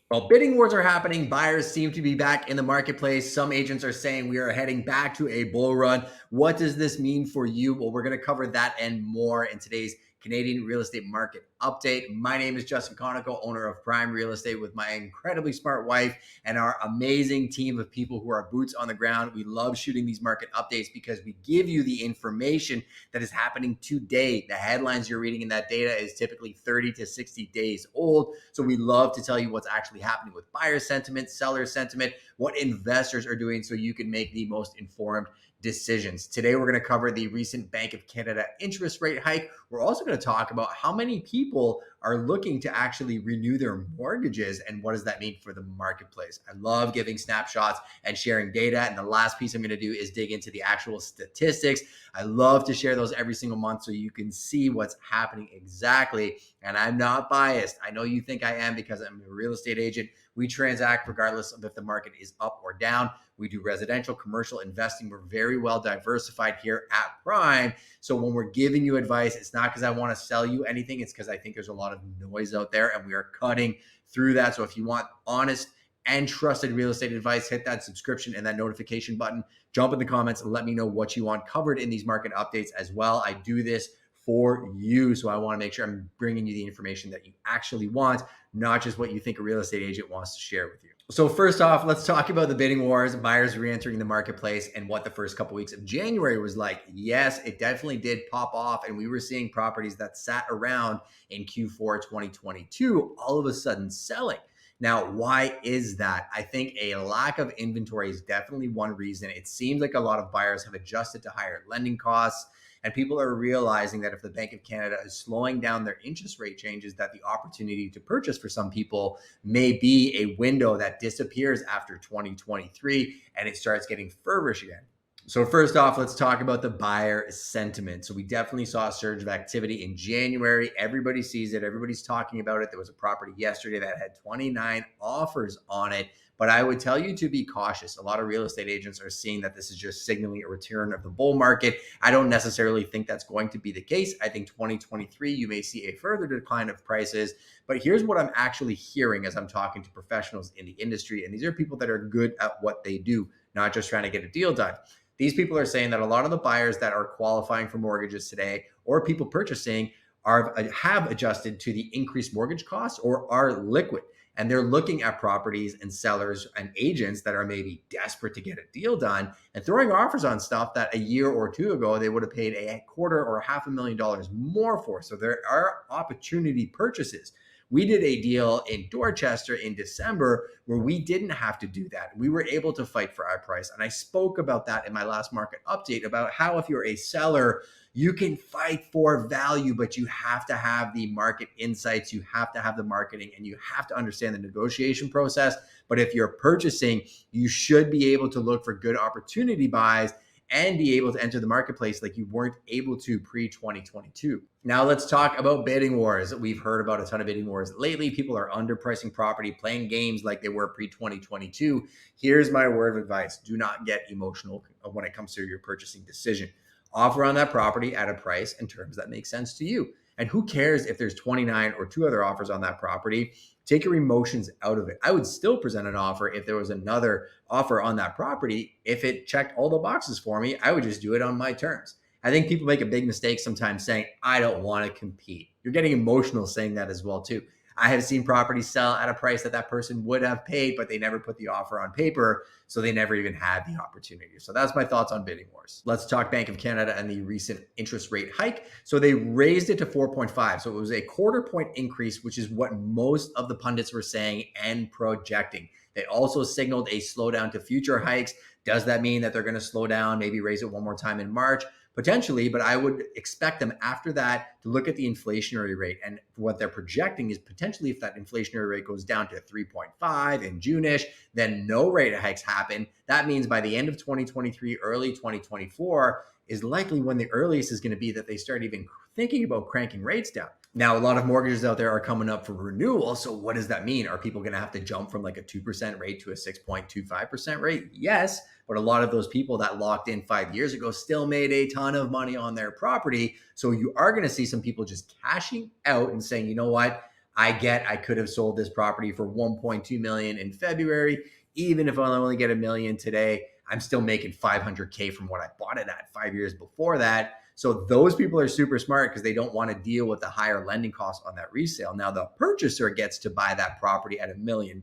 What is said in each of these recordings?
While bidding wars are happening, buyers seem to be back in the marketplace. Some agents are saying we are heading back to a bull run. What does this mean for you? Well, we're going to cover that and more in today's Canadian real estate market update. My name is Justin Conoco, owner of Prime Real Estate, with my incredibly smart wife and our amazing team of people who are boots on the ground. We love shooting these market updates because we give you the information that is happening today. The headlines you're reading in that data is typically 30 to 60 days old. So we love to tell you what's actually happening with buyer sentiment, seller sentiment, what investors are doing so you can make the most informed decisions. Today, we're going to cover the recent Bank of Canada interest rate hike. We're also going to talk about how many people are looking to actually renew their mortgages and what does that mean for the marketplace. I love giving snapshots and sharing data. And the last piece I'm going to do is dig into the actual statistics. I love to share those every single month so you can see what's happening exactly. And I'm not biased. I know you think I am because I'm a real estate agent. We transact regardless of if the market is up or down. We do residential, commercial investing. We're very well diversified here at Prime. So when we're giving you advice, it's not because I want to sell you anything. It's because I think there's a lot of noise out there and we are cutting through that. So if you want honest and trusted real estate advice, hit that subscription and that notification button. Jump in the comments and let me know what you want covered in these market updates as well. I do this for you. So I want to make sure I'm bringing you the information that you actually want, not just what you think a real estate agent wants to share with you. So first off, let's talk about the bidding wars, buyers re-entering the marketplace, and what the first couple of weeks of January was like. Yes, it definitely did pop off, and we were seeing properties that sat around in Q4 2022 all of a sudden selling. Now, why is that? I think a lack of inventory is definitely one reason. It seems like a lot of buyers have adjusted to higher lending costs. And people are realizing that if the Bank of Canada is slowing down their interest rate changes, that the opportunity to purchase for some people may be a window that disappears after 2023 and it starts getting feverish again. So first off, let's talk about the buyer sentiment. So we definitely saw a surge of activity in January. Everybody sees it. Everybody's talking about it. There was a property yesterday that had 29 offers on it. But I would tell you to be cautious. A lot of real estate agents are seeing that this is just signaling a return of the bull market. I don't necessarily think that's going to be the case. I think 2023, you may see a further decline of prices. But here's what I'm actually hearing as I'm talking to professionals in the industry. And these are people that are good at what they do, not just trying to get a deal done. These people are saying that a lot of the buyers that are qualifying for mortgages today or people purchasing have adjusted to the increased mortgage costs or are liquid. And they're looking at properties and sellers and agents that are maybe desperate to get a deal done and throwing offers on stuff that a year or two ago they would have paid a quarter or $500,000 more for. So there are opportunity purchases. We did a deal in Dorchester in December where we didn't have to do that. We were able to fight for our price. And I spoke about that in my last market update about how if you're a seller, you can fight for value, but you have to have the market insights, you have to have the marketing, and you have to understand the negotiation process. But if you're purchasing, you should be able to look for good opportunity buys and be able to enter the marketplace like you weren't able to pre-2022. Now let's talk about bidding wars. We've heard about a ton of bidding wars lately. People are underpricing property, playing games like they were pre-2022. Here's my word of advice. Do not get emotional when it comes to your purchasing decision. Offer on that property at a price and terms that make sense to you. And who cares if there's 29 or two other offers on that property? Take your emotions out of it. I would still present an offer if there was another offer on that property. If it checked all the boxes for me, I would just do it on my terms. I think people make a big mistake sometimes saying, I don't want to compete. You're getting emotional saying that as well, too. I have seen properties sell at a price that that person would have paid, but they never put the offer on paper, so they never even had the opportunity. So that's my thoughts on bidding wars. Let's talk Bank of Canada and the recent interest rate hike. So they raised it to 4.5. So it was a quarter point increase, which is what most of the pundits were saying and projecting. They also signaled a slowdown to future hikes. Does that mean that they're going to slow down, maybe raise it one more time in March? Potentially, but I would expect them after that to look at the inflationary rate. And what they're projecting is potentially if that inflationary rate goes down to 3.5 in June-ish, then no rate hikes happen. That means by the end of 2023, early 2024 is likely when the earliest is going to be that they start even thinking about cranking rates down. Now, a lot of mortgages out there are coming up for renewal. So what does that mean? Are people going to have to jump from like a 2% rate to a 6.25% rate? Yes. But a lot of those people that locked in 5 years ago still made a ton of money on their property. So you are going to see some people just cashing out and saying, you know what? I get I could have sold this property for 1.2 million in February. Even if I only get a million today, I'm still making 500K from what I bought it at 5 years before that. So those people are super smart because they don't want to deal with the higher lending costs on that resale. Now the purchaser gets to buy that property at $1 million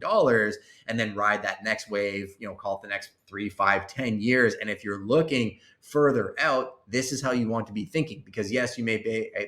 and then ride that next wave, call it the next 3, 5, 10 years. And if you're looking further out, this is how you want to be thinking, because yes, you may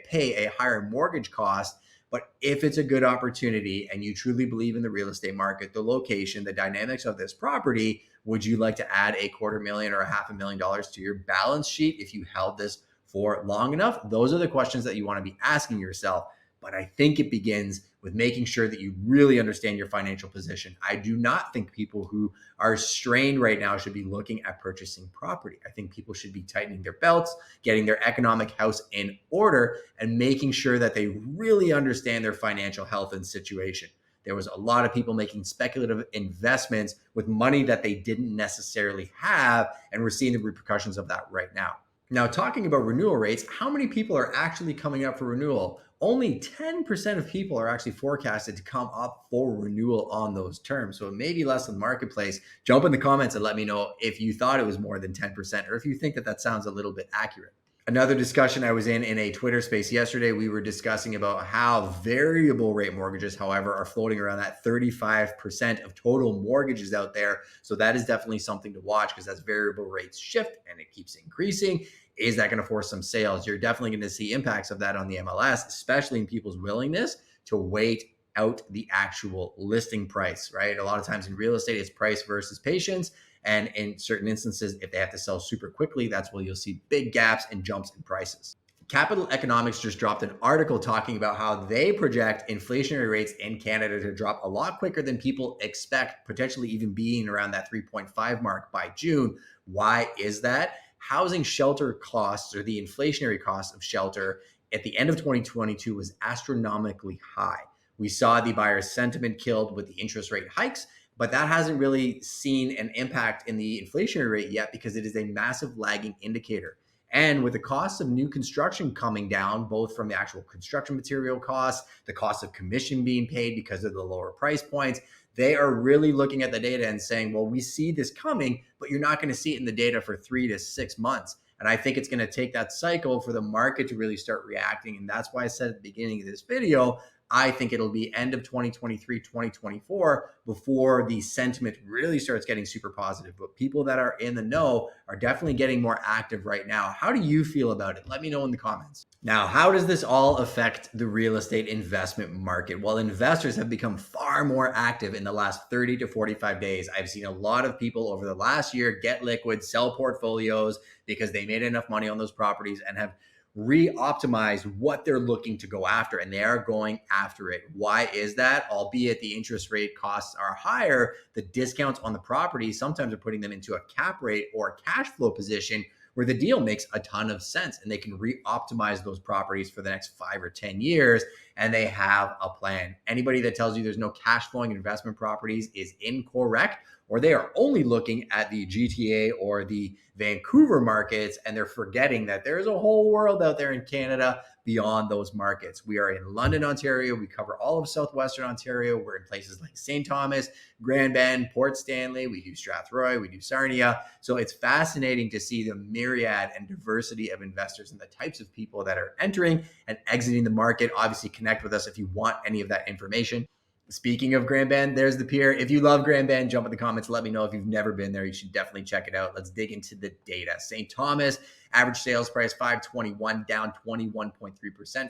pay a higher mortgage cost, but if it's a good opportunity and you truly believe in the real estate market, the location, the dynamics of this property, would you like to add a $250,000 or $500,000 to your balance sheet if you held this for long enough? Those are the questions that you want to be asking yourself. But I think it begins with making sure that you really understand your financial position. I do not think people who are strained right now should be looking at purchasing property. I think people should be tightening their belts, getting their economic house in order, and making sure that they really understand their financial health and situation. There was a lot of people making speculative investments with money that they didn't necessarily have, and we're seeing the repercussions of that right now. Now, talking about renewal rates, how many people are actually coming up for renewal? Only 10% of people are actually forecasted to come up for renewal on those terms. So it may be less than the marketplace. Jump in the comments and let me know if you thought it was more than 10% or if you think that that sounds a little bit accurate. Another discussion I was in a Twitter space yesterday, we were discussing about how variable rate mortgages, however, are floating around that 35% of total mortgages out there. So that is definitely something to watch, because as variable rates shift and it keeps increasing, is that going to force some sales? You're definitely going to see impacts of that on the MLS, especially in people's willingness to wait out the actual listing price, right? A lot of times in real estate, it's price versus patience. And in certain instances, if they have to sell super quickly, that's where you'll see big gaps and jumps in prices. Capital Economics just dropped an article talking about how they project inflationary rates in Canada to drop a lot quicker than people expect, potentially even being around that 3.5 mark by June. Why is that? Housing shelter costs, or the inflationary cost of shelter, at the end of 2022 was astronomically high. We saw the buyer sentiment killed with the interest rate hikes, but that hasn't really seen an impact in the inflationary rate yet, because it is a massive lagging indicator. And with the cost of new construction coming down, both from the actual construction material costs, the cost of commission being paid because of the lower price points, they are really looking at the data and saying, well, we see this coming, but you're not going to see it in the data for 3 to 6 months. And I think it's going to take that cycle for the market to really start reacting. And that's why I said at the beginning of this video, I think it'll be end of 2023, 2024 before the sentiment really starts getting super positive. But people that are in the know are definitely getting more active right now. How do you feel about it? Let me know in the comments. Now, how does this all affect the real estate investment market? Well, investors have become far more active in the last 30 to 45 days. I've seen a lot of people over the last year get liquid, sell portfolios because they made enough money on those properties and have re-optimize what they're looking to go after, and they are going after it. Why is that? Albeit the interest rate costs are higher, the discounts on the property sometimes are putting them into a cap rate or cash flow position where the deal makes a ton of sense, and they can re-optimize those properties for the next 5 or 10 years, and they have a plan. Anybody that tells you there's no cash flowing investment properties is incorrect, or they are only looking at the GTA or the Vancouver markets, and they're forgetting that there's a whole world out there in Canada beyond those markets. We are in London, Ontario. We cover all of Southwestern Ontario. We're in places like St. Thomas, Grand Bend, Port Stanley. We do Strathroy, we do Sarnia. So it's fascinating to see the myriad and diversity of investors and the types of people that are entering and exiting the market. Obviously, connect with us if you want any of that information. Speaking of Grand Bend, there's the pier. If you love Grand Bend, jump in the comments. Let me know if you've never been there. You should definitely check it out. Let's dig into the data. St. Thomas, average sales price 521, down 21.3%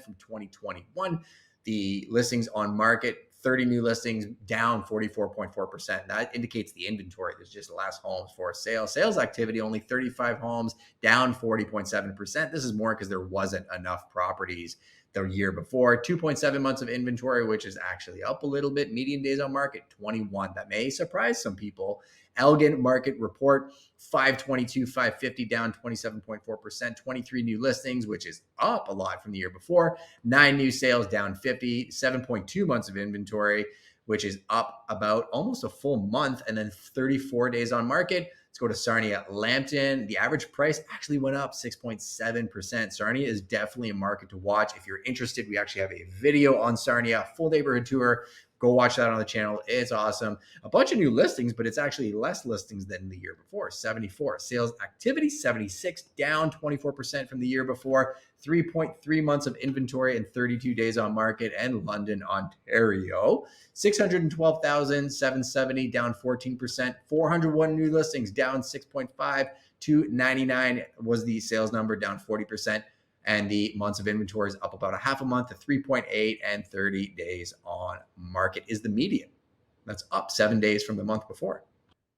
from 2021. The listings on market, 30 new listings, down 44.4%. That indicates the inventory. There's just less homes for sale. Sales activity, only 35 homes, down 40.7%. This is more because there wasn't enough properties the year before. 2.7 months of inventory, which is actually up a little bit. Median days on market, 21. That may surprise some people. Elgin market report, 522, 550, down 27.4%. 23 new listings, which is up a lot from the year before. 9 new sales, down 50. 7.2 months of inventory. which is up about almost a full month, and then 34 days on market. Let's go to Sarnia Lambton. The average price actually went up 6.7%. Sarnia is definitely a market to watch. If you're interested, we actually have a video on Sarnia, full neighborhood tour. Go watch that on the channel. It's awesome. A bunch of new listings, but it's actually less listings than the year before. 74. Sales activity, 76, down 24% from the year before. 3.3 months of inventory and 32 days on market. And London, Ontario, 612,770, down 14%. 401 new listings, down 6.5. 299 was the sales number, down 40%. And the months of inventory is up about a half a month to 3.8, and 30 days on market is the median. That's up 7 days from the month before.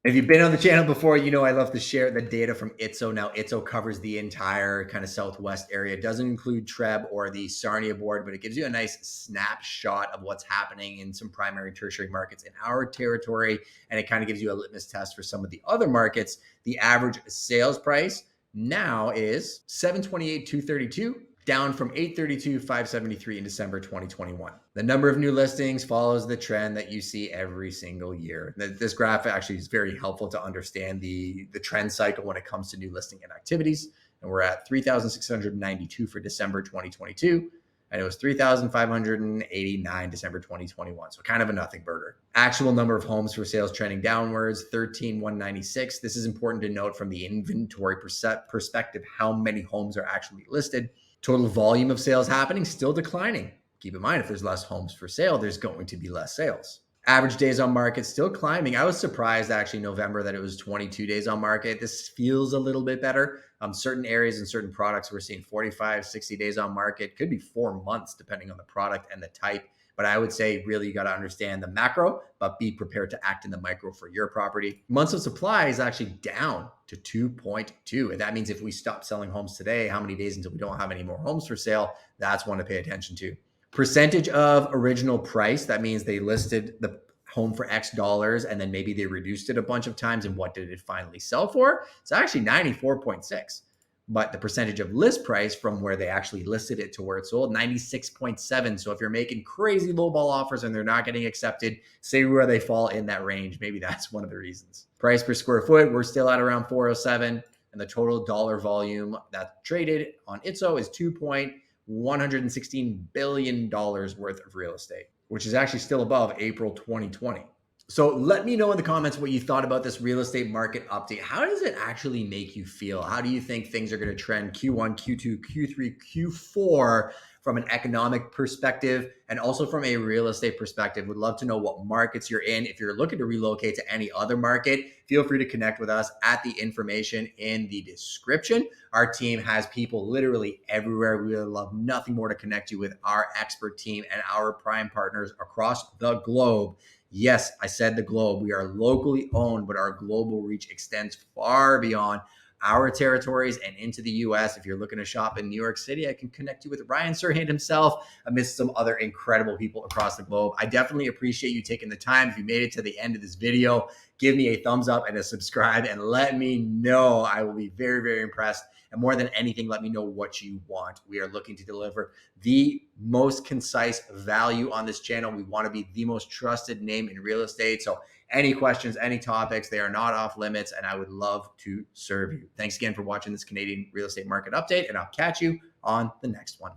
If you've been on the channel before, you know I love to share the data from ITSO. Now, ITSO covers the entire kind of Southwest area. It doesn't include Treb or the Sarnia board, but it gives you a nice snapshot of what's happening in some primary and tertiary markets in our territory. And it kind of gives you a litmus test for some of the other markets. The average sales price now is $728,232, down from $832,573 in December 2021. The number of new listings follows the trend that you see every single year. This graph actually is very helpful to understand the trend cycle when it comes to new listing and activities. And we're at 3,692 for December 2022. And it was 3,589 December 2021. So kind of a nothing burger. Actual number of homes for sales trending downwards, 13,196. This is important to note from the inventory perspective, how many homes are actually listed. Total volume of sales happening, still declining. Keep in mind, if there's less homes for sale, there's going to be less sales. Average days on market still climbing. I was surprised actually November that it was 22 days on market. This feels a little bit better. Certain areas and certain products, we're seeing 45, 60 days on market. Could be 4 months depending on the product and the type. But I would say really you got to understand the macro, but be prepared to act in the micro for your property. Months of supply is actually down to 2.2. And that means if we stop selling homes today, how many days until we don't have any more homes for sale? That's one to pay attention to. Percentage of original price, that means they listed the home for X dollars and then maybe they reduced it a bunch of times, and what did it finally sell for? It's actually 94.6. But the percentage of list price from where they actually listed it to where it sold, 96.7. So if you're making crazy lowball offers and they're not getting accepted, say where they fall in that range. Maybe that's one of the reasons. Price per square foot, we're still at around 407. And the total dollar volume that traded on ITSO is $2.116 billion worth of real estate, which is actually still above April 2020. So let me know in the comments what you thought about this real estate market update. How does it actually make you feel? How do you think things are going to trend Q1, Q2, Q3, Q4 from an economic perspective and also from a real estate perspective? Would love to know what markets you're in. If you're looking to relocate to any other market, feel free to connect with us at the information in the description. Our team has people literally everywhere. We would love nothing more to connect you with our expert team and our prime partners across the globe. Yes, I said the globe. We are locally owned, but our global reach extends far beyond our territories and into the US. If you're looking to shop in New York City, I can connect you with Ryan Serhant himself, amidst some other incredible people across the globe. I definitely appreciate you taking the time. If you made it to the end of this video, give me a thumbs up and a subscribe and let me know. I will be very, very impressed. And more than anything, let me know what you want. We are looking to deliver the most concise value on this channel. We want to be the most trusted name in real estate. So any questions, any topics, they are not off limits, and I would love to serve you. Thanks again for watching this Canadian real estate market update, and I'll catch you on the next one.